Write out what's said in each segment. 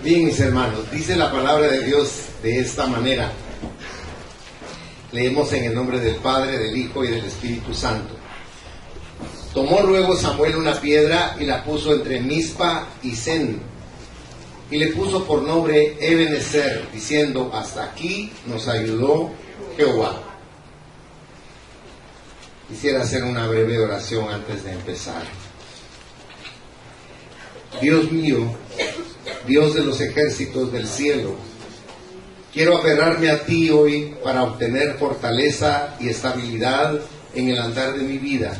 Bien, mis hermanos, dice la palabra de Dios de esta manera. Leemos en el nombre del Padre, del Hijo y del Espíritu Santo. Tomó luego Samuel una piedra y la puso entre Mizpa y Sen, y le puso por nombre Ebenezer, diciendo: hasta aquí nos ayudó Jehová. Quisiera hacer una breve oración antes de empezar. Dios mío, Dios de los ejércitos del cielo, quiero aferrarme a ti hoy para obtener fortaleza y estabilidad en el andar de mi vida.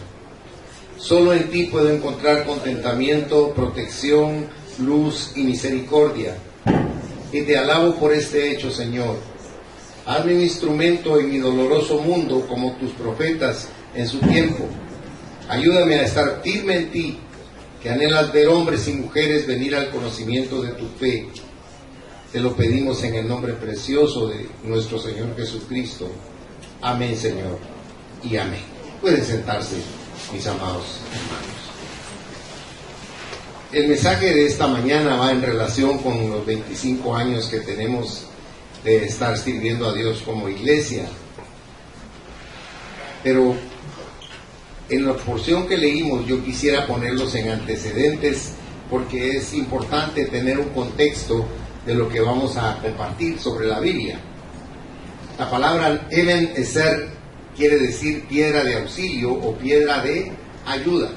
Solo en ti puedo encontrar contentamiento, protección, luz y misericordia. Y te alabo por este hecho, Señor. Hazme un instrumento en mi doloroso mundo como tus profetas en su tiempo. Ayúdame a estar firme en ti, que anhelas ver hombres y mujeres venir al conocimiento de tu fe. Te lo pedimos en el nombre precioso de nuestro Señor Jesucristo. Amén, Señor, y amén. Pueden sentarse, mis amados hermanos. El mensaje de esta mañana va en relación con los 25 años que tenemos de estar sirviendo a Dios como iglesia. Pero en la porción que leímos yo quisiera ponerlos en antecedentes, porque es importante tener un contexto de lo que vamos a compartir sobre la Biblia. La palabra Ebenezer quiere decir piedra de auxilio o piedra de ayuda.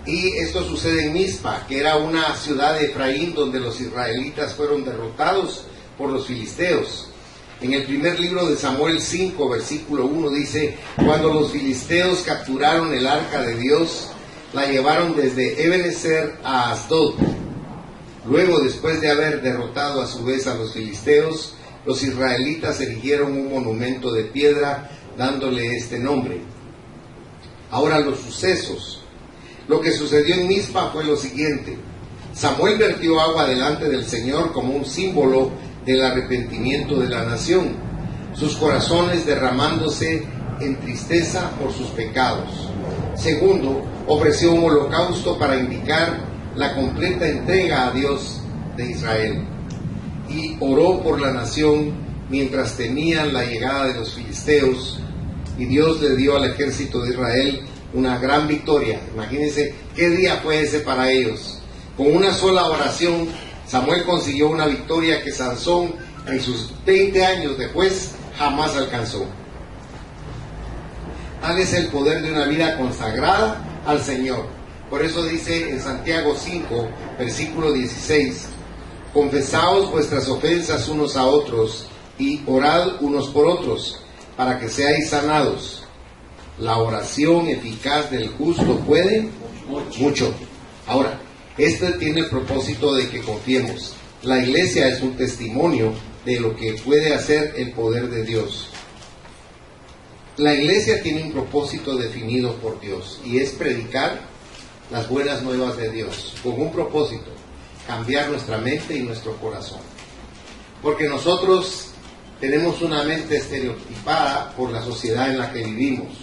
Y esto sucede en Mizpa, que era una ciudad de Efraín donde los israelitas fueron derrotados por los filisteos. En el primer libro de Samuel 5, versículo 1 dice: cuando los filisteos capturaron el arca de Dios, la llevaron desde Ebenezer a Asdod. Luego, después de haber derrotado a su vez a los filisteos, los israelitas erigieron un monumento de piedra dándole este nombre. Ahora los sucesos. Lo que sucedió en Mizpa fue lo siguiente. Samuel vertió agua delante del Señor como un símbolo del arrepentimiento de la nación, sus corazones derramándose en tristeza por sus pecados. Segundo, ofreció un holocausto para indicar la completa entrega a Dios de Israel. Y oró por la nación mientras temían la llegada de los filisteos, y Dios le dio al ejército de Israel una gran victoria. Imagínense qué día fue ese para ellos. Con una sola oración, Samuel consiguió una victoria que Sansón, en sus 20 años de juez, jamás alcanzó. Tal es el poder de una vida consagrada al Señor. Por eso dice en Santiago 5, versículo 16: confesaos vuestras ofensas unos a otros y orad unos por otros, para que seáis sanados. La oración eficaz del justo puede mucho. Ahora, esto tiene el propósito de que confiemos. La iglesia es un testimonio de lo que puede hacer el poder de Dios. La iglesia tiene un propósito definido por Dios, y es predicar las buenas nuevas de Dios, con un propósito: cambiar nuestra mente y nuestro corazón. Porque nosotros tenemos una mente estereotipada por la sociedad en la que vivimos,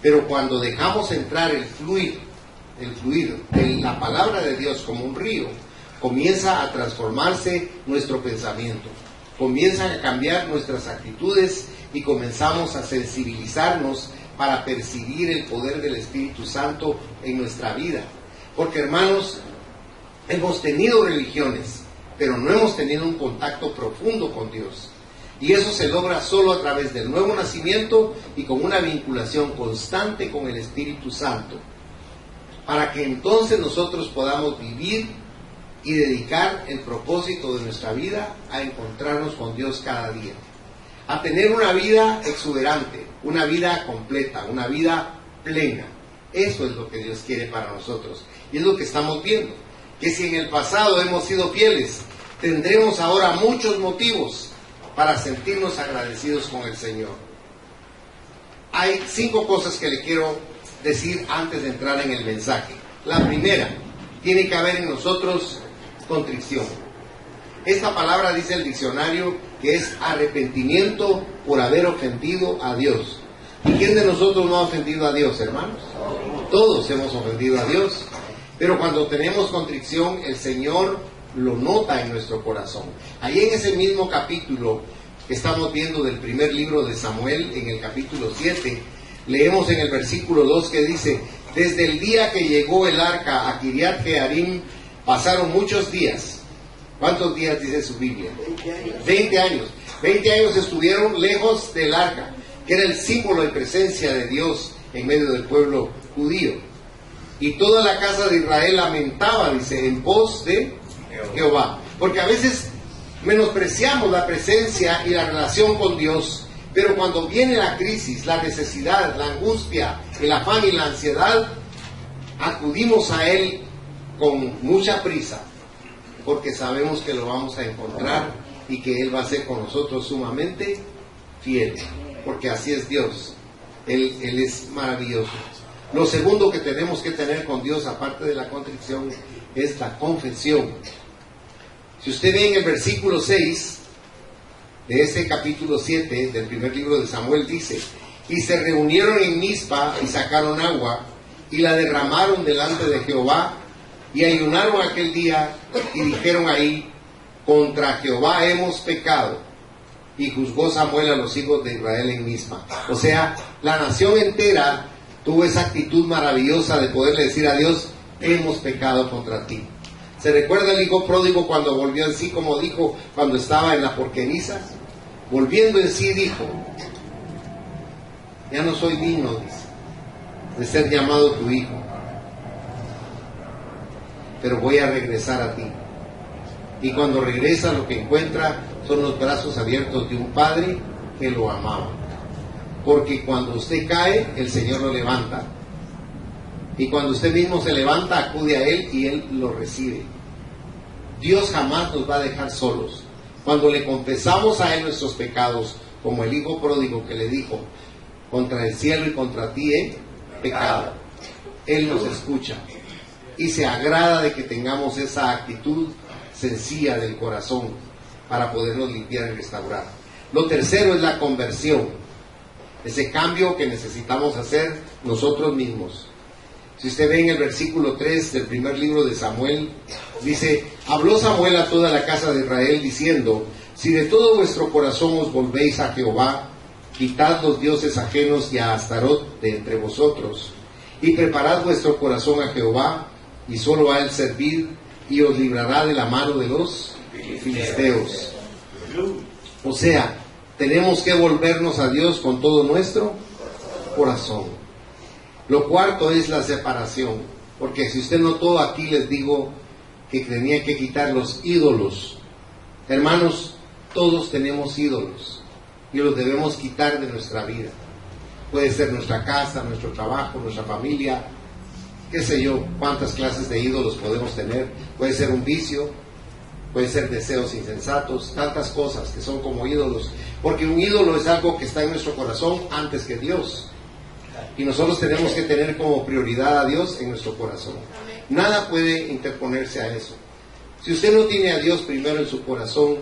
pero cuando dejamos entrar el fluir de la palabra de Dios como un río, comienza a transformarse nuestro pensamiento, comienzan a cambiar nuestras actitudes y comenzamos a sensibilizarnos para percibir el poder del Espíritu Santo en nuestra vida. Porque, hermanos, hemos tenido religiones, pero no hemos tenido un contacto profundo con Dios. Y eso se logra solo a través del nuevo nacimiento y con una vinculación constante con el Espíritu Santo, para que entonces nosotros podamos vivir y dedicar el propósito de nuestra vida a encontrarnos con Dios cada día, a tener una vida exuberante, una vida completa, una vida plena. Eso es lo que Dios quiere para nosotros, y es lo que estamos viendo, que si en el pasado hemos sido fieles, tendremos ahora muchos motivos para sentirnos agradecidos con el Señor. Hay 5 cosas que le quiero decir antes de entrar en el mensaje. La primera, tiene que haber en nosotros contrición. Esta palabra dice el diccionario que es arrepentimiento por haber ofendido a Dios. ¿Y quién de nosotros no ha ofendido a Dios, hermanos? Todos hemos ofendido a Dios. Pero cuando tenemos contrición, el Señor lo nota en nuestro corazón. Ahí en ese mismo capítulo que estamos viendo del primer libro de Samuel, en el capítulo 7, leemos en el versículo 2 que dice: desde el día que llegó el arca a Kiriat Jearim pasaron muchos días. ¿Cuántos días dice su Biblia? 20 años. 20 años estuvieron lejos del arca, que era el símbolo de presencia de Dios en medio del pueblo judío. Y toda la casa de Israel lamentaba, dice, en pos de Jehová. Porque a veces menospreciamos la presencia y la relación con Dios, pero cuando viene la crisis, la necesidad, la angustia, el afán y la ansiedad, acudimos a Él con mucha prisa, porque sabemos que lo vamos a encontrar y que Él va a ser con nosotros sumamente fiel, porque así es Dios. Él es maravilloso. Lo segundo que tenemos que tener con Dios, aparte de la contrición, es la confesión. Si usted ve en el versículo 6 de ese capítulo 7 del primer libro de Samuel, dice: y se reunieron en Mizpa y sacaron agua y la derramaron delante de Jehová y ayunaron aquel día y dijeron ahí: contra Jehová hemos pecado. Y juzgó Samuel a los hijos de Israel en Mizpa. O sea, la nación entera tuvo esa actitud maravillosa de poderle decir a Dios: hemos pecado contra ti. ¿Se recuerda el hijo pródigo cuando volvió en sí, como dijo cuando estaba en la porqueriza? Volviendo en sí dijo: ya no soy digno, dice, de ser llamado tu hijo, pero voy a regresar a ti. Y cuando regresa, lo que encuentra son los brazos abiertos de un padre que lo amaba. Porque cuando usted cae, el Señor lo levanta. Y cuando usted mismo se levanta, acude a Él y Él lo recibe. Dios jamás nos va a dejar solos. Cuando le confesamos a Él nuestros pecados, como el hijo pródigo que le dijo: contra el cielo y contra ti he pecado, Él nos escucha y se agrada de que tengamos esa actitud sencilla del corazón para podernos limpiar y restaurar. Lo tercero es la conversión, ese cambio que necesitamos hacer nosotros mismos. Si usted ve en el versículo 3 del primer libro de Samuel, dice: habló Samuel a toda la casa de Israel diciendo: si de todo vuestro corazón os volvéis a Jehová, quitad los dioses ajenos y a Astarot de entre vosotros, y preparad vuestro corazón a Jehová, y solo a Él servid, y os librará de la mano de los filisteos. O sea, tenemos que volvernos a Dios con todo nuestro corazón. Lo cuarto es la separación, porque si usted notó, aquí les digo que tenía que quitar los ídolos. Hermanos, todos tenemos ídolos y los debemos quitar de nuestra vida. Puede ser nuestra casa, nuestro trabajo, nuestra familia, qué sé yo, cuántas clases de ídolos podemos tener. Puede ser un vicio, puede ser deseos insensatos, tantas cosas que son como ídolos, porque un ídolo es algo que está en nuestro corazón antes que Dios, y nosotros tenemos que tener como prioridad a Dios en nuestro corazón. Nada puede interponerse a eso. Si usted no tiene a Dios primero en su corazón,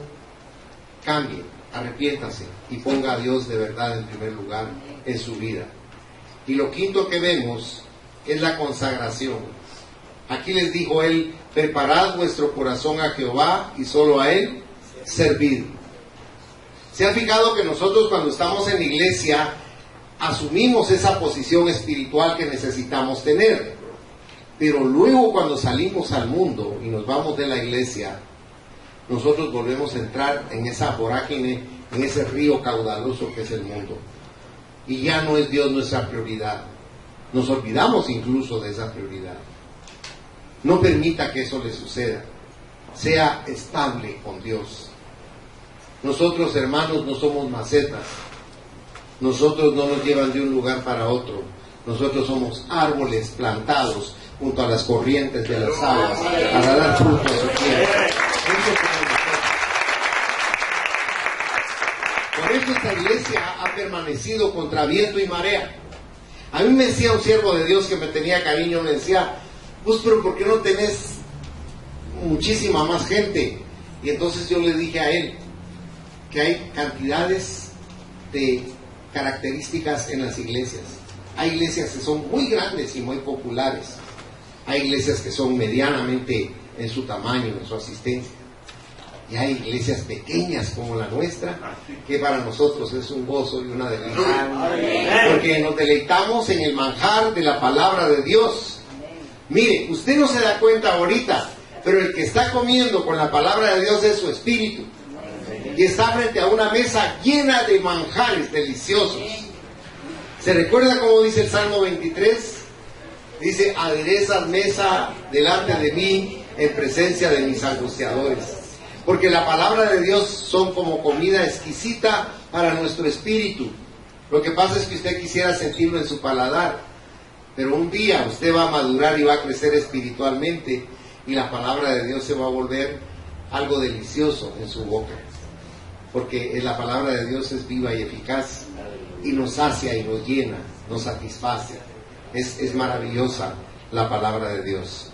cambie, arrepiéntase y ponga a Dios de verdad en primer lugar en su vida. Y lo quinto que vemos es la consagración. Aquí les dijo Él: preparad vuestro corazón a Jehová y solo a Él servid. ¿Se ha fijado que nosotros cuando estamos en la iglesia asumimos esa posición espiritual que necesitamos tener? Pero luego cuando salimos al mundo y nos vamos de la iglesia, nosotros volvemos a entrar en esa vorágine, en ese río caudaloso que es el mundo. Y ya no es Dios nuestra prioridad. Nos olvidamos incluso de esa prioridad. No permita que eso le suceda. Sea estable con Dios. Nosotros, hermanos, no somos macetas. Nosotros no nos llevan de un lugar para otro. Nosotros somos árboles plantados junto a las corrientes de las aguas para dar fruto a su tiempo. Por eso esta iglesia ha permanecido contra viento y marea. A mí me decía un siervo de Dios que me tenía cariño, me decía: pues, pero ¿por qué no tenés muchísima más gente? Y entonces yo le dije a él que hay cantidades de características en las iglesias. Hay iglesias que son muy grandes y muy populares. Hay iglesias que son medianamente en su tamaño, en su asistencia. Y hay iglesias pequeñas como la nuestra, que para nosotros es un gozo y una delicia, porque nos deleitamos en el manjar de la palabra de Dios. Mire, usted no se da cuenta ahorita, pero el que está comiendo con la palabra de Dios es su espíritu, y está frente a una mesa llena de manjares deliciosos. ¿Se recuerda cómo dice el Salmo 23? Dice: aderezas mesa delante de mí en presencia de mis angustiadores. Porque la palabra de Dios son como comida exquisita para nuestro espíritu. Lo que pasa es que usted quisiera sentirlo en su paladar, pero un día usted va a madurar y va a crecer espiritualmente, y la palabra de Dios se va a volver algo delicioso en su boca, porque la palabra de Dios es viva y eficaz, y nos sacia y nos llena, nos satisface. Es maravillosa la palabra de Dios.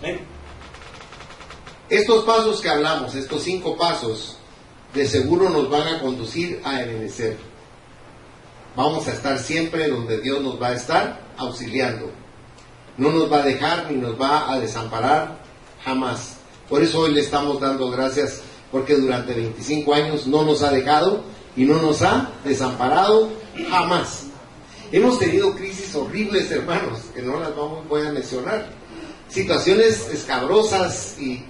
Estos pasos que hablamos, estos 5 pasos, de seguro nos van a conducir a Ebenezer. Vamos a estar siempre donde Dios nos va a estar auxiliando. No nos va a dejar ni nos va a desamparar jamás. Por eso hoy le estamos dando gracias, porque durante 25 años no nos ha dejado y no nos ha desamparado jamás. Hemos tenido crisis horribles, hermanos, que no las voy a mencionar. Situaciones escabrosas y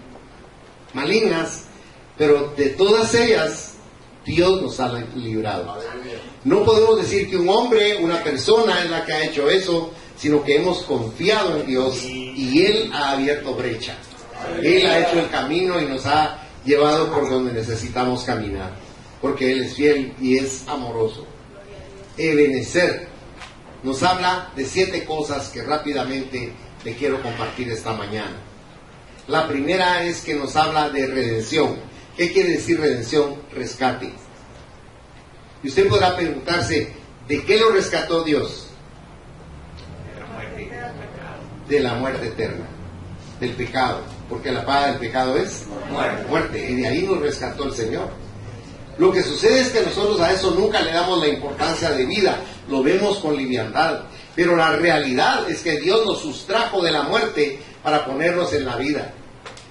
malignas, pero de todas ellas Dios nos ha librado. No podemos decir que un hombre, una persona es la que ha hecho eso, sino que hemos confiado en Dios y Él ha abierto brecha. Él ha hecho el camino y nos ha llevado por donde necesitamos caminar, porque Él es fiel y es amoroso. Ebenezer nos habla de 7 cosas que rápidamente le quiero compartir esta mañana. La primera es que nos habla de redención. ¿Qué quiere decir redención? Rescate. Y usted podrá preguntarse, ¿de qué lo rescató Dios? De la muerte eterna, del pecado, porque la paga del pecado es muerte, y de ahí nos rescató el Señor. Lo que sucede es que nosotros a eso nunca le damos la importancia de vida, lo vemos con liviandad, pero la realidad es que Dios nos sustrajo de la muerte para ponernos en la vida.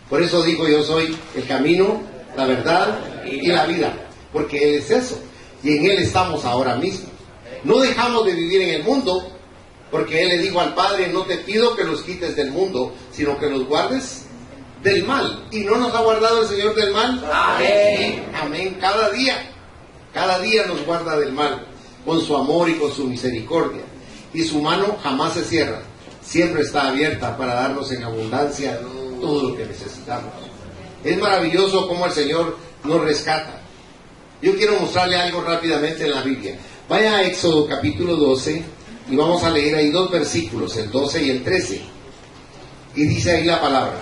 Por eso digo: yo soy el camino, la verdad y la vida, porque Él es eso, y en Él estamos ahora mismo. No dejamos de vivir en el mundo, porque Él le dijo al Padre: no te pido que los quites del mundo, sino que los guardes del mal. ¿Y no nos ha guardado el Señor del mal? Amén. Amén. Cada día nos guarda del mal, con su amor y con su misericordia. Y su mano jamás se cierra, siempre está abierta para darnos en abundancia todo lo que necesitamos. Es maravilloso cómo el Señor nos rescata. Yo quiero mostrarle algo rápidamente en la Biblia. Vaya a Éxodo capítulo 12 y vamos a leer ahí 2 versículos, el 12 y el 13. Y dice ahí la palabra: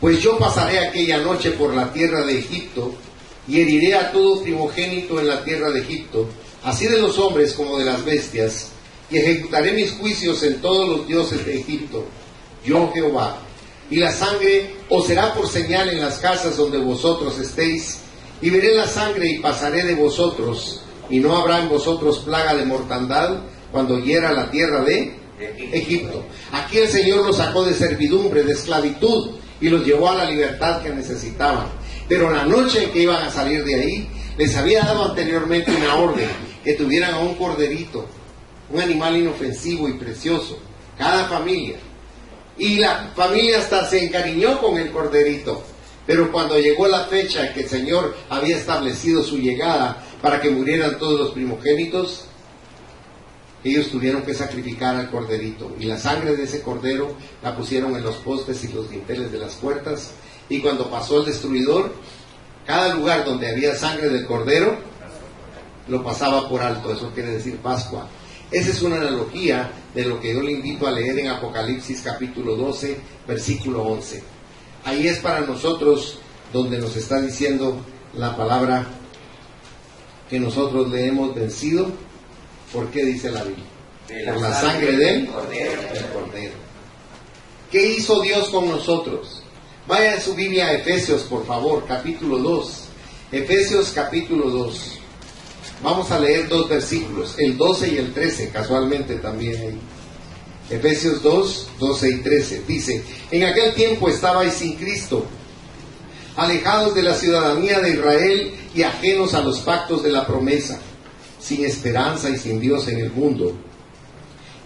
pues yo pasaré aquella noche por la tierra de Egipto y heriré a todo primogénito en la tierra de Egipto, así de los hombres como de las bestias, y ejecutaré mis juicios en todos los dioses de Egipto, yo Jehová. Y la sangre os será por señal en las casas donde vosotros estéis, y veré la sangre y pasaré de vosotros, y no habrá en vosotros plaga de mortandad cuando hiera la tierra de Egipto. Aquí el Señor los sacó de servidumbre, de esclavitud, y los llevó a la libertad que necesitaban. Pero la noche en que iban a salir de ahí, les había dado anteriormente una orden: que tuvieran a un corderito, un animal inofensivo y precioso, cada familia. Y la familia hasta se encariñó con el corderito. Pero cuando llegó la fecha en que el Señor había establecido su llegada para que murieran todos los primogénitos, ellos tuvieron que sacrificar al corderito, y la sangre de ese cordero la pusieron en los postes y los dinteles de las puertas. Y cuando pasó el destruidor, cada lugar donde había sangre del cordero lo pasaba por alto. Eso quiere decir Pascua. Esa es una analogía de lo que yo le invito a leer en Apocalipsis capítulo 12 versículo 11. Ahí es para nosotros donde nos está diciendo la palabra que nosotros le hemos vencido. ¿Por qué dice la Biblia? Por la sangre del Cordero. ¿Qué hizo Dios con nosotros? Vaya a su Biblia a Efesios, por favor, capítulo 2. Efesios capítulo 2. Vamos a leer 2 versículos, el 12 y el 13, casualmente también ahí. Efesios 2, 12 y 13. Dice: en aquel tiempo estabais sin Cristo, alejados de la ciudadanía de Israel y ajenos a los pactos de la promesa, sin esperanza y sin Dios en el mundo.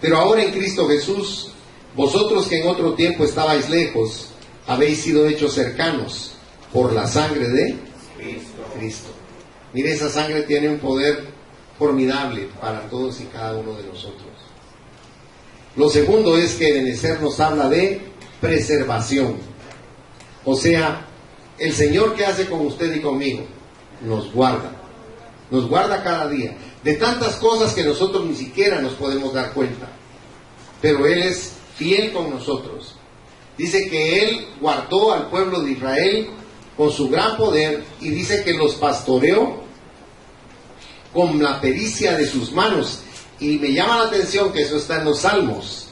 Pero ahora en Cristo Jesús, vosotros que en otro tiempo estabais lejos, habéis sido hechos cercanos por la sangre de Cristo. Mire, esa sangre tiene un poder formidable para todos y cada uno de nosotros. Lo segundo es que Ebenezer nos habla de preservación. O sea, el Señor, que hace con usted y conmigo, nos guarda cada día de tantas cosas que nosotros ni siquiera nos podemos dar cuenta, pero Él es fiel con nosotros. Dice que Él guardó al pueblo de Israel con su gran poder, y dice que los pastoreó con la pericia de sus manos. Y me llama la atención que eso está en los Salmos.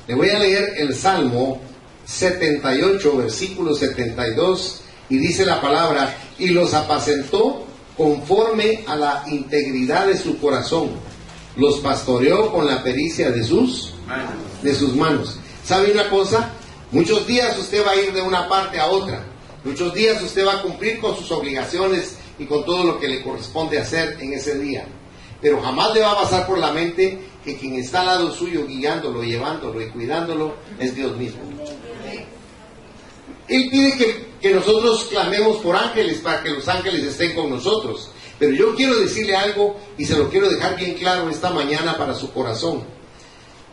Le voy a leer el Salmo 78, versículo 72, y dice la palabra: y los apacentó conforme a la integridad de su corazón, los pastoreó con la pericia de sus manos. ¿Sabe una cosa? Muchos días usted va a ir de una parte a otra, muchos días usted va a cumplir con sus obligaciones y con todo lo que le corresponde hacer en ese día, pero jamás le va a pasar por la mente que quien está al lado suyo, guiándolo, llevándolo y cuidándolo, es Dios mismo. Él pide que nosotros clamemos por ángeles, para que los ángeles estén con nosotros. Pero yo quiero decirle algo, y se lo quiero dejar bien claro esta mañana para su corazón.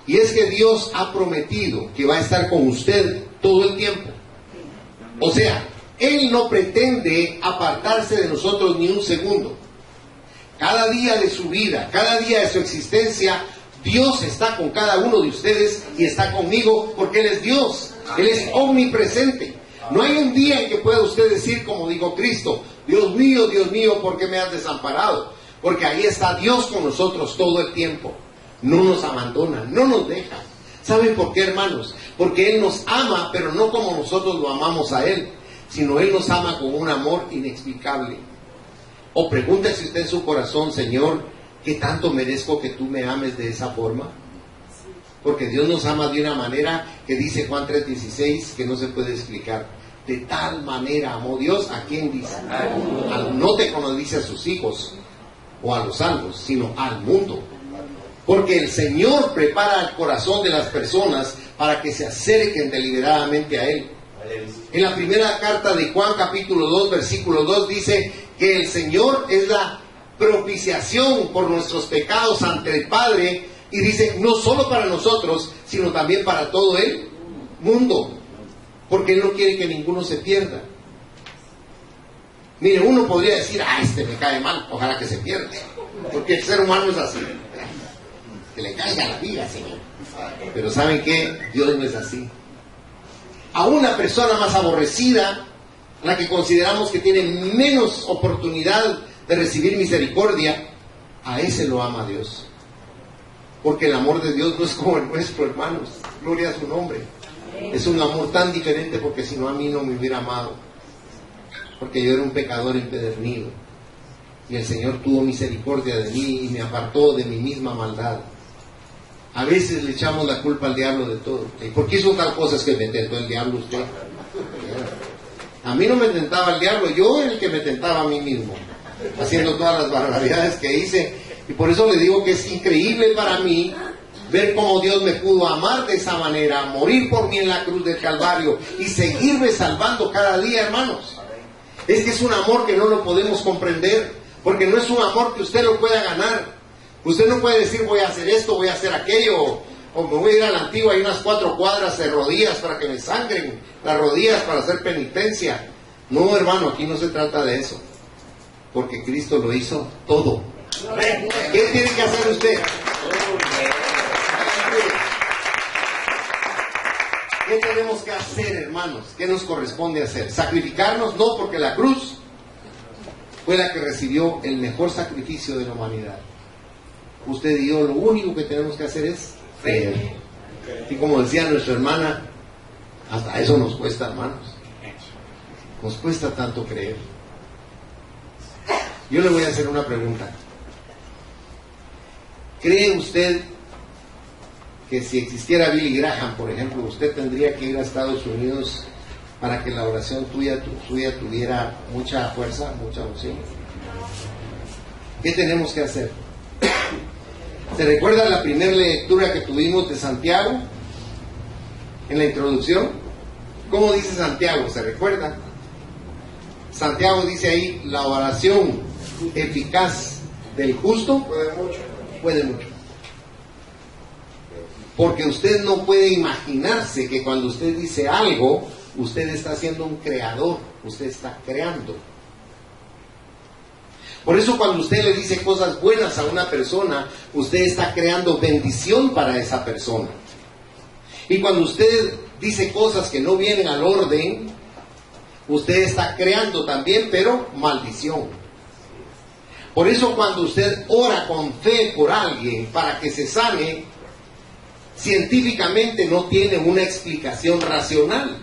Y es que Dios ha prometido que va a estar con usted todo el tiempo. O sea, Él no pretende apartarse de nosotros ni un segundo. Cada día de su vida, cada día de su existencia, Dios está con cada uno de ustedes y está conmigo, porque Él es Dios. Él es omnipresente. No hay un día en que pueda usted decir, como dijo Cristo: Dios mío, ¿por qué me has desamparado? Porque ahí está Dios con nosotros todo el tiempo. No nos abandona, no nos deja. ¿Saben por qué, hermanos? Porque Él nos ama, pero no como nosotros lo amamos a Él, sino Él nos ama con un amor inexplicable. O pregúntese usted en su corazón: Señor, ¿qué tanto merezco que tú me ames de esa forma? Porque Dios nos ama de una manera que dice Juan 3:16, que no se puede explicar. De tal manera amó Dios, ¿a quién dice? Note cuando dice a sus hijos o a los salvos, sino al mundo. Porque el Señor prepara el corazón de las personas para que se acerquen deliberadamente a Él. En la primera carta de Juan, capítulo 2, versículo 2, dice que el Señor es la propiciación por nuestros pecados ante el Padre, y dice, no solo para nosotros, sino también para todo el mundo, porque Él no quiere que ninguno se pierda. Mire, uno podría decir: este me cae mal, ojalá que se pierda, porque el ser humano es así, que le caiga la vida, Señor. Pero ¿saben qué? Dios no es así. A una persona más aborrecida, la que consideramos que tiene menos oportunidad de recibir misericordia, a ese lo ama Dios. Porque el amor de Dios no es como el nuestro, hermanos. Gloria a su nombre. Es un amor tan diferente, porque si no, a mí no me hubiera amado. Porque yo era un pecador empedernido. Y el Señor tuvo misericordia de mí y me apartó de mi misma maldad. A veces le echamos la culpa al diablo de todo. ¿Y por qué hizo tal cosa? Es que me tentó el diablo usted. A mí no me tentaba el diablo, yo era el que me tentaba a mí mismo, haciendo todas las barbaridades que hice. Y por eso le digo que es increíble para mí ver cómo Dios me pudo amar de esa manera, morir por mí en la cruz del Calvario y seguirme salvando cada día, hermanos. Es que es un amor que no lo podemos comprender, porque no es un amor que usted lo pueda ganar. Usted no puede decir: voy a hacer esto, voy a hacer aquello, o me voy a ir a la antigua, hay unas 4 cuadras de rodillas para que me sangren las rodillas para hacer penitencia. No, hermano, aquí no se trata de eso, porque Cristo lo hizo todo. ¿Qué tiene que hacer usted? ¿Qué tenemos que hacer, hermanos? ¿Qué nos corresponde hacer? ¿Sacrificarnos? No, porque la cruz fue la que recibió el mejor sacrificio de la humanidad. Usted y yo lo único que tenemos que hacer es creer. Y como decía nuestra hermana, hasta eso nos cuesta, hermanos. Nos cuesta tanto creer. Yo le voy a hacer una pregunta. ¿Cree usted que si existiera Billy Graham, por ejemplo, usted tendría que ir a Estados Unidos para que la oración suya tuviera mucha fuerza, mucha unción. ¿Qué tenemos que hacer? ¿Se recuerda la primera lectura que tuvimos de Santiago? En la introducción, ¿cómo dice Santiago? ¿Se recuerda? Santiago dice ahí, la oración eficaz del justo puede mucho. Porque usted no puede imaginarse que cuando usted dice algo, usted está siendo un creador, usted está creando. Por eso cuando usted le dice cosas buenas a una persona, usted está creando bendición para esa persona. Y cuando usted dice cosas que no vienen al orden, usted está creando también, pero maldición. Por eso cuando usted ora con fe por alguien para que se sane, científicamente no tiene una explicación racional,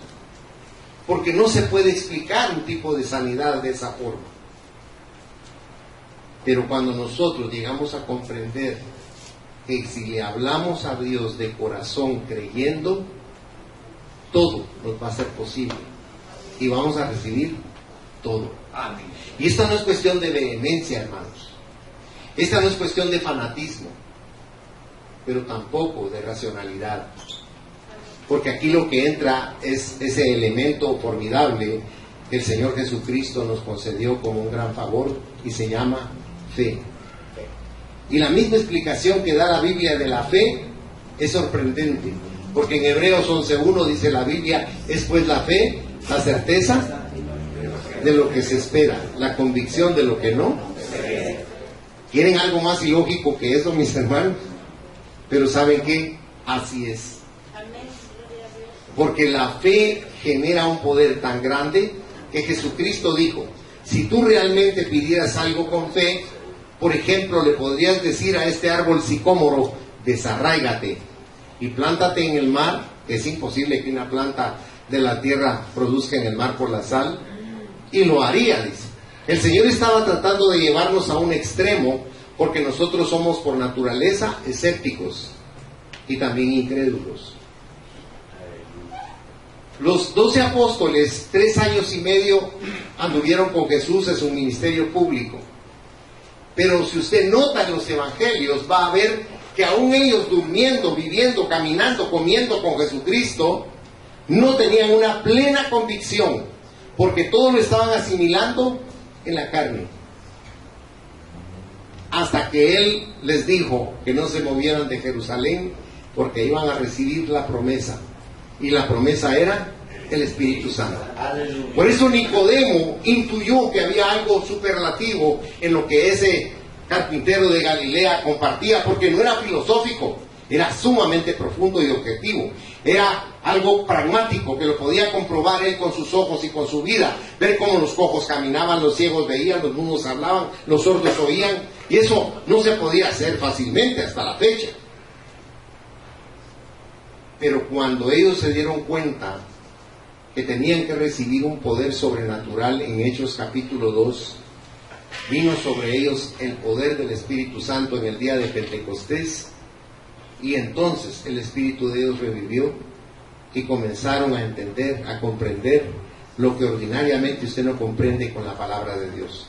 porque no se puede explicar un tipo de sanidad de esa forma. Pero cuando nosotros llegamos a comprender que si le hablamos a Dios de corazón creyendo, todo nos va a ser posible y vamos a recibir todo. Amén. Y esta no es cuestión de vehemencia, hermanos. Esta no es cuestión de fanatismo, pero tampoco de racionalidad. Porque aquí lo que entra es ese elemento formidable que el Señor Jesucristo nos concedió como un gran favor y se llama fe. Y la misma explicación que da la Biblia de la fe es sorprendente, porque en Hebreos 11:1 dice la Biblia, es pues la fe, la certeza de lo que se espera, la convicción de lo que no. ¿Quieren algo más ilógico que eso, mis hermanos? Pero ¿saben qué? Así es. Porque la fe genera un poder tan grande que Jesucristo dijo, si tú realmente pidieras algo con fe, por ejemplo, le podrías decir a este árbol sicómoro, desarráigate y plántate en el mar, que es imposible que una planta de la tierra produzca en el mar por la sal, y lo haría, dice. El Señor estaba tratando de llevarnos a un extremo, porque nosotros somos por naturaleza escépticos y también incrédulos. Los 12 apóstoles, 3 años y medio anduvieron con Jesús en su ministerio público. Pero si usted nota en los evangelios, va a ver que aún ellos durmiendo, viviendo, caminando, comiendo con Jesucristo, no tenían una plena convicción, porque todo lo estaban asimilando en la carne. Hasta que Él les dijo que no se movieran de Jerusalén, porque iban a recibir la promesa. Y la promesa era el Espíritu Santo. Por eso Nicodemo intuyó que había algo superlativo en lo que ese carpintero de Galilea compartía, porque no era filosófico, era sumamente profundo y objetivo. Era algo pragmático, que lo podía comprobar él con sus ojos y con su vida, ver cómo los cojos caminaban, los ciegos veían, los mudos hablaban, los sordos oían, y eso no se podía hacer fácilmente hasta la fecha. Pero cuando ellos se dieron cuenta que tenían que recibir un poder sobrenatural, en Hechos capítulo 2, vino sobre ellos el poder del Espíritu Santo en el día de Pentecostés, y entonces el Espíritu de Dios revivió y comenzaron a entender, a comprender lo que ordinariamente usted no comprende con la palabra de Dios.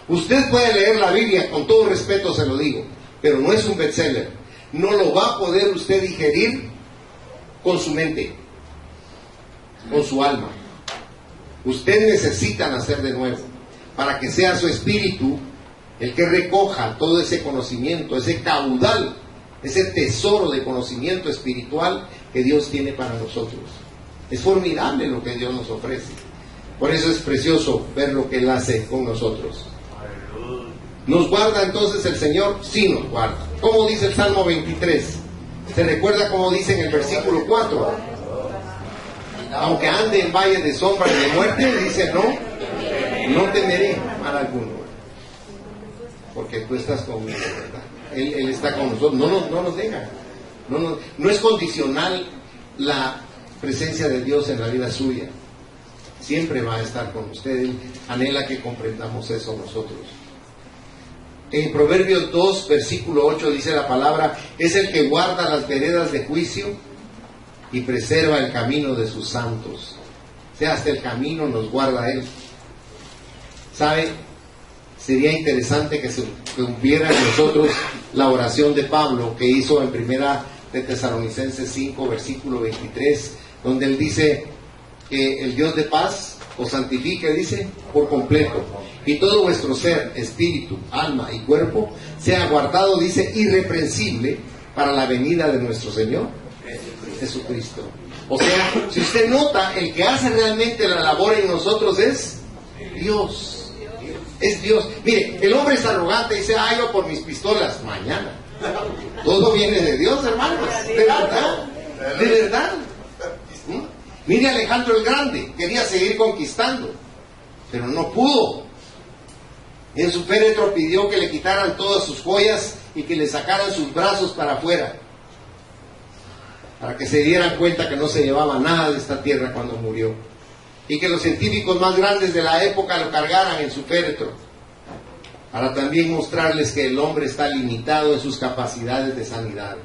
Usted puede leer la Biblia, con todo respeto se lo digo, pero no es un bestseller. No lo va a poder usted digerir con su mente, con su alma. Usted necesita nacer de nuevo para que sea su espíritu el que recoja todo ese conocimiento, ese caudal, ese tesoro de conocimiento espiritual que Dios tiene para nosotros. Es formidable lo que Dios nos ofrece. Por eso es precioso ver lo que Él hace con nosotros. ¿Nos guarda entonces el Señor? Sí, nos guarda. ¿Cómo dice el Salmo 23? ¿Se recuerda cómo dice en el versículo 4? Aunque ande en valle de sombra y de muerte, dice no temeré mal alguno, porque tú estás conmigo, ¿verdad? Él está con nosotros, no nos deja, no es condicional la presencia de Dios en la vida suya, siempre va a estar con usted. Él anhela que comprendamos eso nosotros. En Proverbios 2, versículo 8 dice la palabra: es el que guarda las veredas de juicio y preserva el camino de sus santos. O sea, hasta el camino nos guarda Él. ¿Sabe? Sería interesante que se cumpliera en nosotros la oración de Pablo que hizo en Primera de Tesalonicenses 5, versículo 23, donde él dice que el Dios de paz os santifique, dice, por completo, y todo vuestro ser, espíritu, alma y cuerpo sea guardado, dice, irreprensible para la venida de nuestro Señor Jesucristo. O sea, si usted nota, el que hace realmente la labor en nosotros es Dios. Es Dios. Mire, el hombre es arrogante y dice: ah, yo por mis pistolas. Mañana. Todo viene de Dios, hermanos. De verdad. De verdad. Mire, Alejandro el Grande quería seguir conquistando, pero no pudo. En su féretro pidió que le quitaran todas sus joyas y que le sacaran sus brazos para afuera, para que se dieran cuenta que no se llevaba nada de esta tierra cuando murió, y que los científicos más grandes de la época lo cargaran en su féretro, para también mostrarles que el hombre está limitado en sus capacidades de sanidad,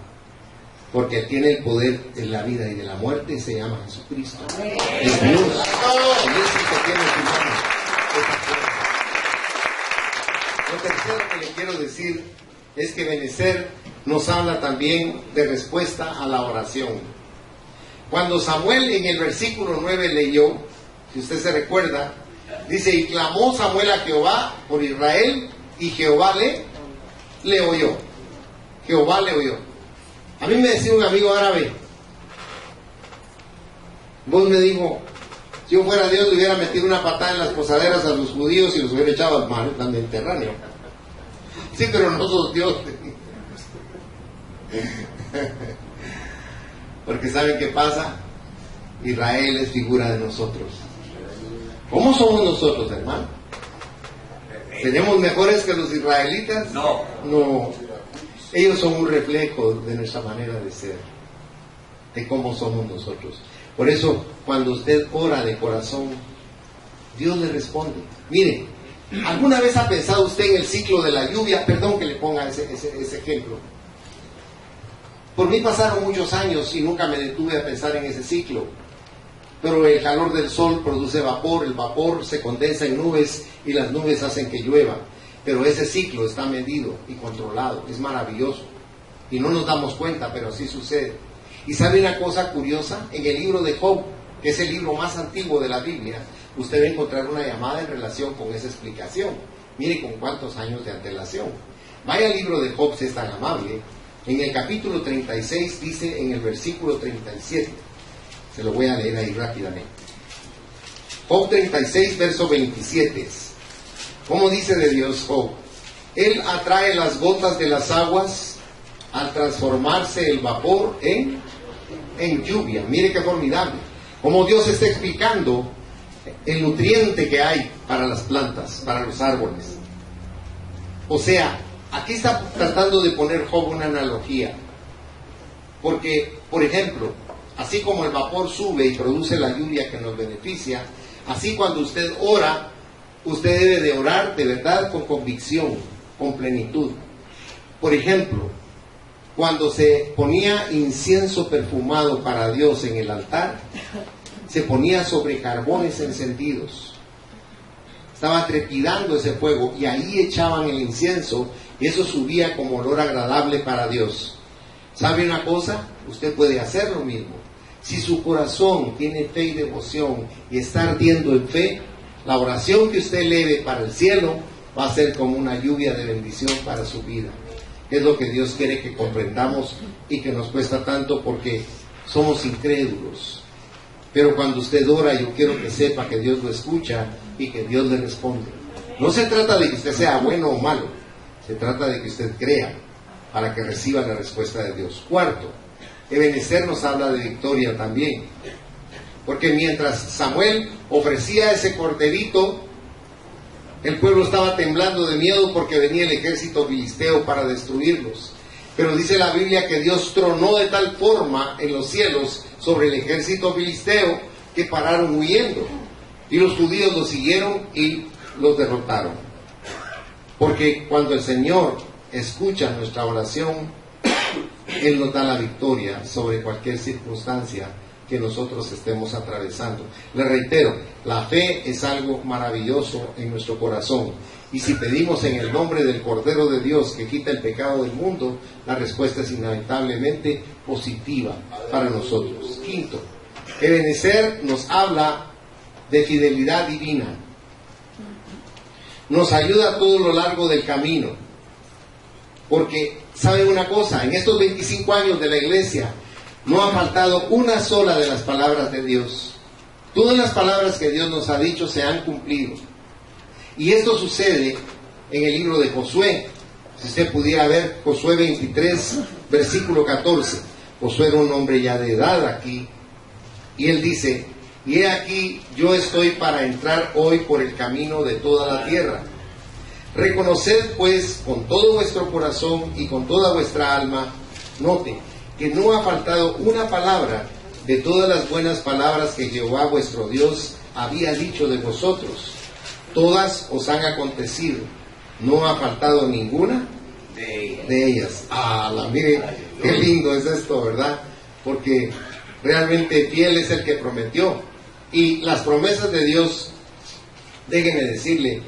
porque tiene el poder de la vida y de la muerte, y se llama Jesucristo. Es Dios. Y es el que tiene en su mano esta fuerza. Lo tercero que le quiero decir es que Benecer nos habla también de respuesta a la oración. Cuando Samuel en el versículo 9 leyó, si usted se recuerda, dice: y clamó Samuel a Jehová por Israel, y Jehová le oyó. Jehová le oyó. A mí me decía un amigo árabe, vos me dijo, si yo fuera Dios le hubiera metido una patada en las posaderas a los judíos y los hubiera echado al mar Mediterráneo. Sí, pero no sos Dios. Porque ¿saben qué pasa? Israel es figura de nosotros. ¿Cómo somos nosotros, hermano? ¿Tenemos mejores que los israelitas? No. No. Ellos son un reflejo de nuestra manera de ser, de cómo somos nosotros. Por eso, cuando usted ora de corazón, Dios le responde. Mire, ¿alguna vez ha pensado usted en el ciclo de la lluvia? Perdón que le ponga ese ejemplo. Por mí pasaron muchos años y nunca me detuve a pensar en ese ciclo. Pero el calor del sol produce vapor, el vapor se condensa en nubes y las nubes hacen que llueva. Pero ese ciclo está medido y controlado, es maravilloso. Y no nos damos cuenta, pero así sucede. Y sabe una cosa curiosa, en el libro de Job, que es el libro más antiguo de la Biblia, usted va a encontrar una llamada en relación con esa explicación. Mire con cuántos años de antelación. Vaya al libro de Job, si es tan amable. En el capítulo 36 dice en el versículo 37. Se lo voy a leer ahí rápidamente. Job 36, verso 27. ¿Cómo dice de Dios Job? Él atrae las gotas de las aguas al transformarse el vapor en lluvia. Mire qué formidable. Como Dios está explicando el nutriente que hay para las plantas, para los árboles. O sea, aquí está tratando de poner Job una analogía. Porque, por ejemplo, así como el vapor sube y produce la lluvia que nos beneficia, así cuando usted ora, usted debe de orar de verdad con convicción, con plenitud. Por ejemplo, cuando se ponía incienso perfumado para Dios en el altar, se ponía sobre carbones encendidos. Estaba trepidando ese fuego y ahí echaban el incienso y eso subía como olor agradable para Dios. ¿Sabe una cosa? Usted puede hacer lo mismo. Si su corazón tiene fe y devoción y está ardiendo en fe, la oración que usted eleve para el cielo va a ser como una lluvia de bendición para su vida. Es lo que Dios quiere que comprendamos y que nos cuesta tanto porque somos incrédulos. Pero cuando usted ora, yo quiero que sepa que Dios lo escucha y que Dios le responde. No se trata de que usted sea bueno o malo, se trata de que usted crea para que reciba la respuesta de Dios. Cuarto, Ebenezer nos habla de victoria también. Porque mientras Samuel ofrecía ese corderito, el pueblo estaba temblando de miedo porque venía el ejército filisteo para destruirlos. Pero dice la Biblia que Dios tronó de tal forma en los cielos sobre el ejército filisteo que pararon huyendo. Y los judíos los siguieron y los derrotaron. Porque cuando el Señor escucha nuestra oración, Él nos da la victoria sobre cualquier circunstancia que nosotros estemos atravesando. Le reitero, la fe es algo maravilloso en nuestro corazón. Y si pedimos en el nombre del Cordero de Dios que quita el pecado del mundo, la respuesta es inevitablemente positiva para nosotros. Quinto, Ebenezer nos habla de fidelidad divina. Nos ayuda a todo lo largo del camino. Porque, ¿saben una cosa? En estos 25 años de la iglesia, no ha faltado una sola de las palabras de Dios. Todas las palabras que Dios nos ha dicho se han cumplido. Y esto sucede en el libro de Josué. Si usted pudiera ver Josué 23, versículo 14. Josué era un hombre ya de edad aquí. Y él dice: y he aquí, yo estoy para entrar hoy por el camino de toda la tierra. Reconoced pues con todo vuestro corazón y con toda vuestra alma, note, que no ha faltado una palabra de todas las buenas palabras que Jehová vuestro Dios había dicho de vosotros. Todas os han acontecido, no ha faltado ninguna de ellas. Mire, qué lindo es esto, ¿verdad? Porque realmente fiel es el que prometió. Y las promesas de Dios, déjenme decirle,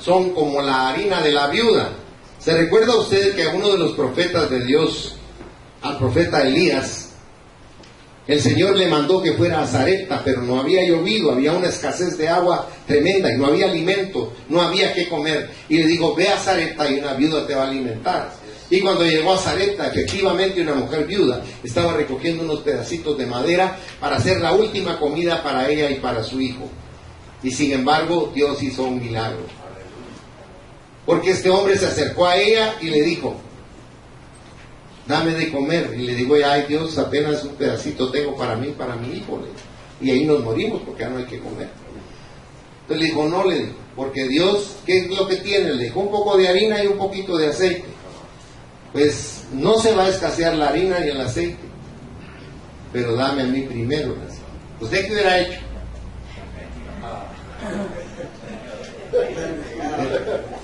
son como la harina de la viuda. ¿Se recuerda usted que a uno de los profetas de Dios, al profeta Elías, el Señor le mandó que fuera a Sarepta, pero no había llovido, había una escasez de agua tremenda y no había alimento, no había qué comer? Y le dijo: ve a Sarepta y una viuda te va a alimentar. Y cuando llegó a Sarepta, efectivamente una mujer viuda estaba recogiendo unos pedacitos de madera para hacer la última comida para ella y para su hijo. Y sin embargo, Dios hizo un milagro. Porque este hombre se acercó a ella y le dijo: dame de comer. Y le digo: ay Dios, apenas un pedacito tengo para mí, para mi hijo. Y ahí nos morimos porque ya no hay que comer. Entonces le dijo: no, le dijo, porque Dios, ¿qué es lo que tiene? Le dijo: un poco de harina y un poquito de aceite. Pues no se va a escasear la harina ni el aceite, pero dame a mí primero. ¿Usted qué hubiera hecho?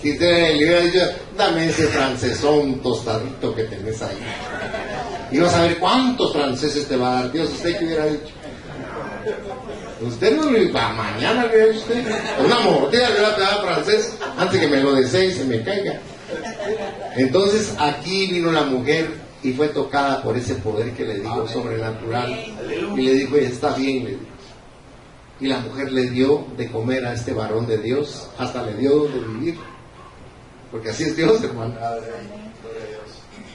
Si usted le hubiera dicho: dame ese francesón tostadito que tenés ahí, y vas a ver cuántos franceses te va a dar Dios. ¿Usted qué hubiera dicho? Usted no le iba, mañana le hubiera usted una mordida, le hubiera pegado francés antes que me lo desee y se me caiga. Entonces aquí vino la mujer y fue tocada por ese poder que le dijo sobrenatural, y le dijo: está bien, le dijo. Y la mujer le dio de comer a este varón de Dios, hasta le dio donde vivir, porque así es Dios, hermano.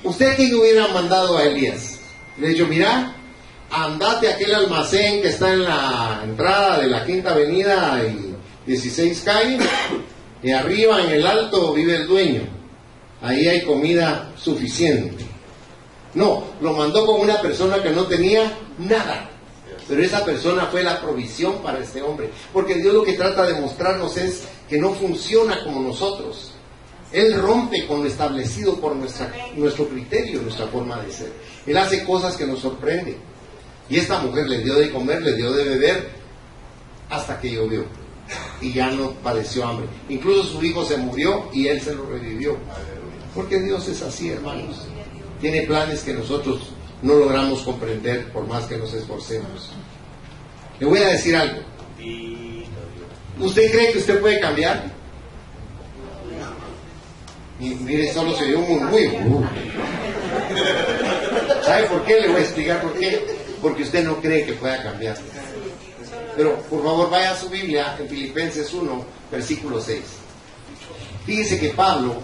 ¿Usted quién hubiera mandado a Elías? Le dijo: mira, andate a aquel almacén que está en la entrada de la Quinta Avenida y 16 calle, y arriba en el alto vive el dueño, ahí hay comida suficiente. No, lo mandó con una persona que no tenía nada. Pero esa persona fue la provisión para este hombre. Porque Dios lo que trata de mostrarnos es que no funciona como nosotros. Él rompe con lo establecido por nuestro criterio, nuestra forma de ser. Él hace cosas que nos sorprenden. Y esta mujer le dio de comer, le dio de beber, hasta que llovió. Y ya no padeció hambre. Incluso su hijo se murió y él se lo revivió. Porque Dios es así, hermanos. Tiene planes que nosotros no logramos comprender por más que nos esforcemos. Le voy a decir algo. ¿Usted cree que usted puede cambiar? Y mire, solo se dio un murmullo. ¿Sabe por qué? Le voy a explicar por qué. Porque usted no cree que pueda cambiar. Pero por favor vaya a su Biblia en Filipenses 1, versículo 6. Fíjese que Pablo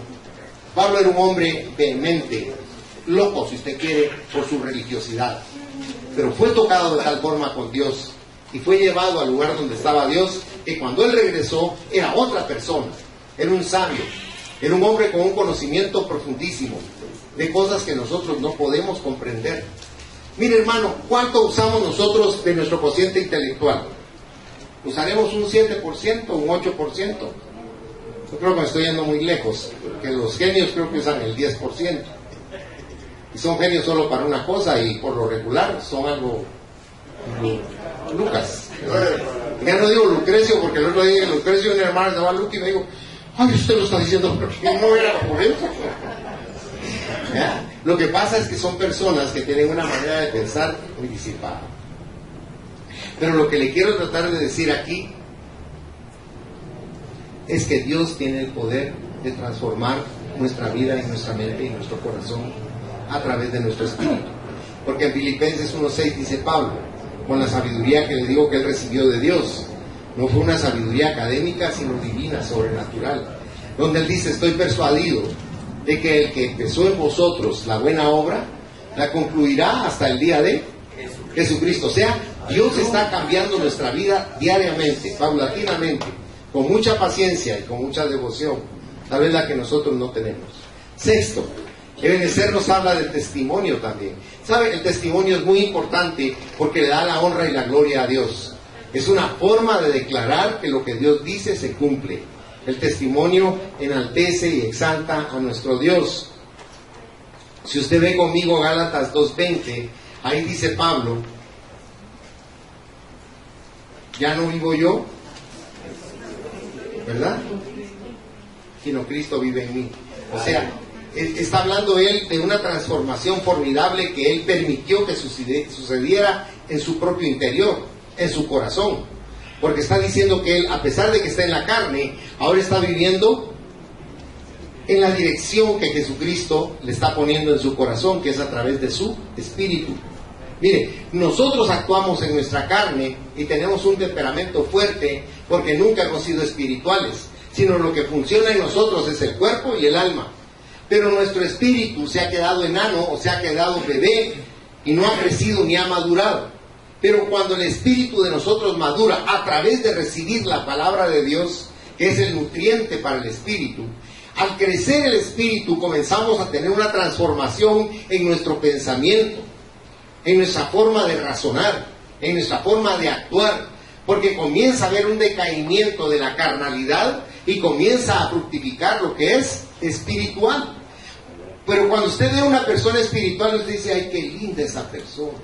era un hombre vehemente, loco si usted quiere, por su religiosidad, pero fue tocado de tal forma con Dios y fue llevado al lugar donde estaba Dios, que cuando él regresó era otra persona, era un sabio, era un hombre con un conocimiento profundísimo de cosas que nosotros no podemos comprender. Mire, hermano, ¿cuánto usamos nosotros de nuestro cociente intelectual? ¿Usaremos un 7%, un 8%? Yo creo que me estoy yendo muy lejos, porque los genios creo que usan el 10%. Y son genios solo para una cosa, y por lo regular son algo Lucas. Ya no digo Lucrecio, porque el otro día Lucrecio, un hermano se llama Luca, y me dijo: Ay, usted lo está diciendo porque no era por eso. ¿Ya? Lo que pasa es que son personas que tienen una manera de pensar muy disipada. Pero lo que le quiero tratar de decir aquí es que Dios tiene el poder de transformar nuestra vida y nuestra mente y nuestro corazón a través de nuestro espíritu. Porque en Filipenses 1:6 dice Pablo, con la sabiduría que le digo que él recibió de Dios, no fue una sabiduría académica, sino divina, sobrenatural, donde él dice, estoy persuadido de que el que empezó en vosotros la buena obra, la concluirá hasta el día de Jesucristo. O sea, Dios está cambiando nuestra vida diariamente, paulatinamente, con mucha paciencia y con mucha devoción, tal vez la que nosotros no tenemos. Sexto, Ebenezer nos habla del testimonio también. ¿Sabe? El testimonio es muy importante porque le da la honra y la gloria a Dios. Es una forma de declarar que lo que Dios dice se cumple. El testimonio enaltece y exalta a nuestro Dios. Si usted ve conmigo Gálatas 2:20, ahí dice Pablo, ya no vivo yo, ¿verdad? Sino Cristo vive en mí. O sea, está hablando él de una transformación formidable que él permitió que sucediera en su propio interior, en su corazón. Porque está diciendo que él, a pesar de que está en la carne, ahora está viviendo en la dirección que Jesucristo le está poniendo en su corazón, que es a través de su espíritu. Mire, nosotros actuamos en nuestra carne y tenemos un temperamento fuerte porque nunca hemos sido espirituales, sino lo que funciona en nosotros es el cuerpo y el alma. Pero nuestro espíritu se ha quedado enano o se ha quedado bebé y no ha crecido ni ha madurado. Pero cuando el espíritu de nosotros madura a través de recibir la palabra de Dios, que es el nutriente para el espíritu, al crecer el espíritu comenzamos a tener una transformación en nuestro pensamiento, en nuestra forma de razonar, en nuestra forma de actuar, porque comienza a haber un decaimiento de la carnalidad y comienza a fructificar lo que es espiritual. Pero cuando usted ve a una persona espiritual, usted dice, ay, qué linda esa persona.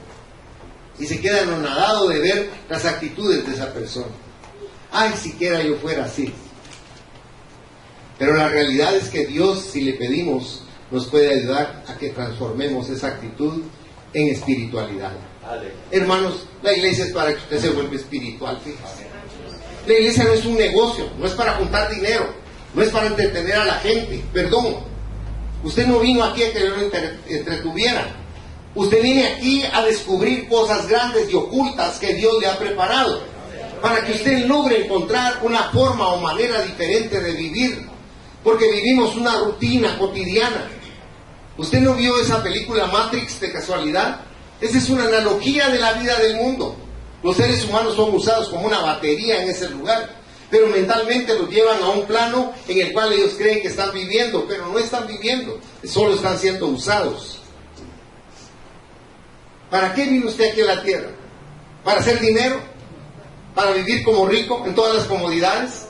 Y se queda anonadado de ver las actitudes de esa persona. Ay, siquiera yo fuera así. Pero la realidad es que Dios, si le pedimos, nos puede ayudar a que transformemos esa actitud en espiritualidad. Hermanos, la iglesia es para que usted se vuelva espiritual, fíjese. La iglesia no es un negocio, no es para juntar dinero, no es para entretener a la gente. Perdón, usted no vino aquí a que lo entretuviera. Usted viene aquí a descubrir cosas grandes y ocultas que Dios le ha preparado, para que usted logre encontrar una forma o manera diferente de vivir, porque vivimos una rutina cotidiana. ¿Usted no vio esa película Matrix de casualidad? Esa es una analogía de la vida del mundo. Los seres humanos son usados como una batería en ese lugar, pero mentalmente los llevan a un plano en el cual ellos creen que están viviendo, pero no están viviendo, solo están siendo usados. ¿Para qué vino usted aquí a la tierra? ¿Para hacer dinero? ¿Para vivir como rico en todas las comodidades?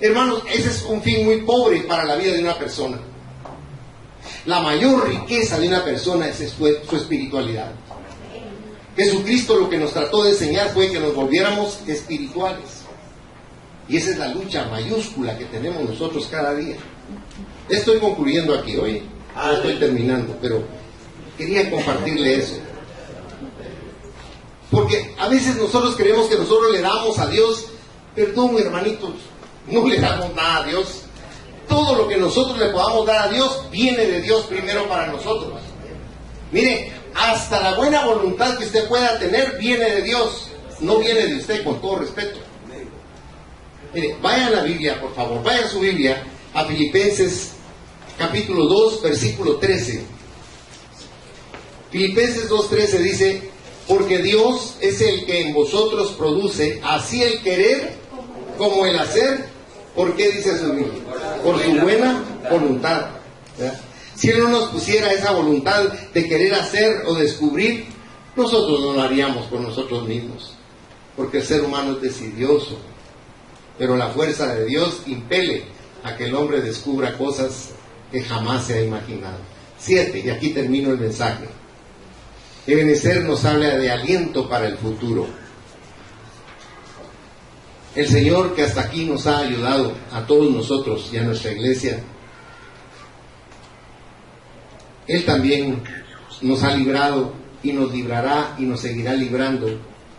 Hermanos, ese es un fin muy pobre para la vida de una persona. La mayor riqueza de una persona es su espiritualidad. Jesucristo lo que nos trató de enseñar fue que nos volviéramos espirituales. Y esa es la lucha mayúscula que tenemos nosotros cada día. Estoy concluyendo aquí hoy, no estoy terminando, pero quería compartirle eso. Porque a veces nosotros creemos que nosotros le damos a Dios, perdón hermanitos, no le damos nada a Dios. Todo lo que nosotros le podamos dar a Dios viene de Dios primero para nosotros. Mire, hasta la buena voluntad que usted pueda tener viene de Dios, no viene de usted, con todo respeto. Mire, vaya a la Biblia, por favor, vaya a su Biblia, a Filipenses capítulo 2, versículo 13. Filipenses 2:13 dice, porque Dios es el que en vosotros produce así el querer como el hacer. ¿Por qué dice su Biblia? Por su buena voluntad. ¿Verdad? Si Él no nos pusiera esa voluntad de querer hacer o descubrir, nosotros no lo haríamos por nosotros mismos. Porque el ser humano es decidioso. Pero la fuerza de Dios impele a que el hombre descubra cosas que jamás se ha imaginado. 7, y aquí termino el mensaje. Ebenezer nos habla de aliento para el futuro. El Señor, que hasta aquí nos ha ayudado a todos nosotros y a nuestra iglesia, Él también nos ha librado y nos librará y nos seguirá librando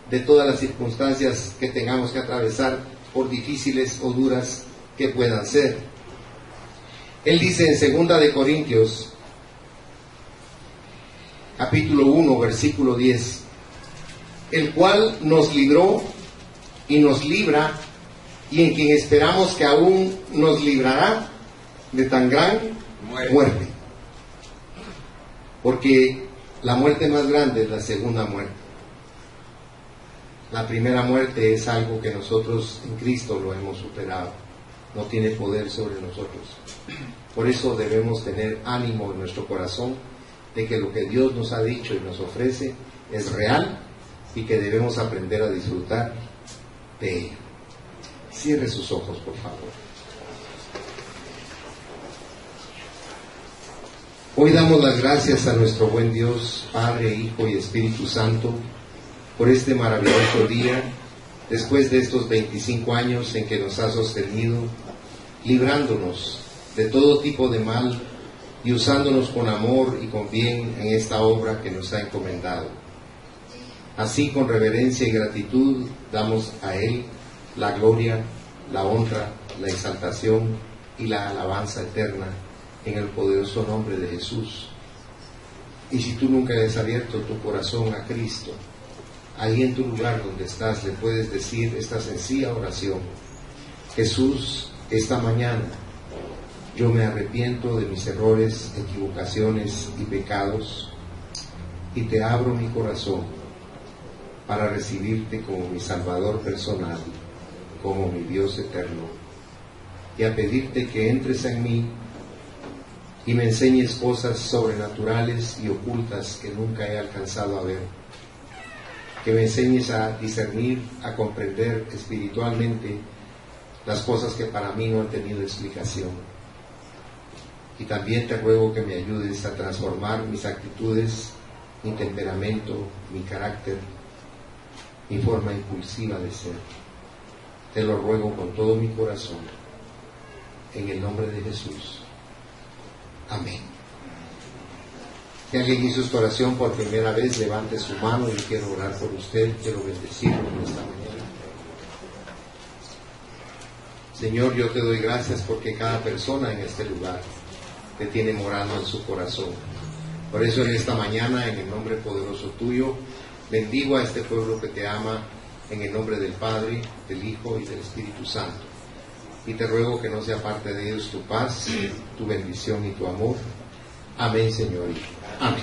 de todas las circunstancias que tengamos que atravesar, por difíciles o duras que puedan ser. Él dice en 2 de Corintios, capítulo 1, versículo 10, el cual nos libró y nos libra, y en quien esperamos que aún nos librará de tan gran muerte. Porque la muerte más grande es la segunda muerte. La primera muerte es algo que nosotros en Cristo lo hemos superado. No tiene poder sobre nosotros. Por eso debemos tener ánimo en nuestro corazón de que lo que Dios nos ha dicho y nos ofrece es real y que debemos aprender a disfrutar de ello. Cierre sus ojos, por favor. Hoy damos las gracias a nuestro buen Dios, Padre, Hijo y Espíritu Santo, por este maravilloso día, después de estos 25 años en que nos ha sostenido, librándonos de todo tipo de mal y usándonos con amor y con bien en esta obra que nos ha encomendado. Así, con reverencia y gratitud, damos a Él la gloria, la honra, la exaltación y la alabanza eterna en el poderoso nombre de Jesús. Y si tú nunca has abierto tu corazón a Cristo, ahí en tu lugar donde estás le puedes decir esta sencilla oración: Jesús, esta mañana yo me arrepiento de mis errores, equivocaciones y pecados, y te abro mi corazón para recibirte como mi Salvador personal, como mi Dios eterno, y a pedirte que entres en mí y me enseñes cosas sobrenaturales y ocultas que nunca he alcanzado a ver, que me enseñes a discernir, a comprender espiritualmente las cosas que para mí no han tenido explicación. Y también te ruego que me ayudes a transformar mis actitudes, mi temperamento, mi carácter, mi forma impulsiva de ser. Te lo ruego con todo mi corazón, en el nombre de Jesús. Amén. Si alguien hizo esta oración por primera vez, levante su mano. Yo quiero orar por usted, quiero bendecirlo en esta mañana. Señor, yo te doy gracias porque cada persona en este lugar te tiene morando en su corazón. Por eso en esta mañana, en el nombre poderoso tuyo, bendigo a este pueblo que te ama, en el nombre del Padre, del Hijo y del Espíritu Santo. Y te ruego que no sea parte de ellos tu paz, tu bendición y tu amor. Amén, Señor. Amén.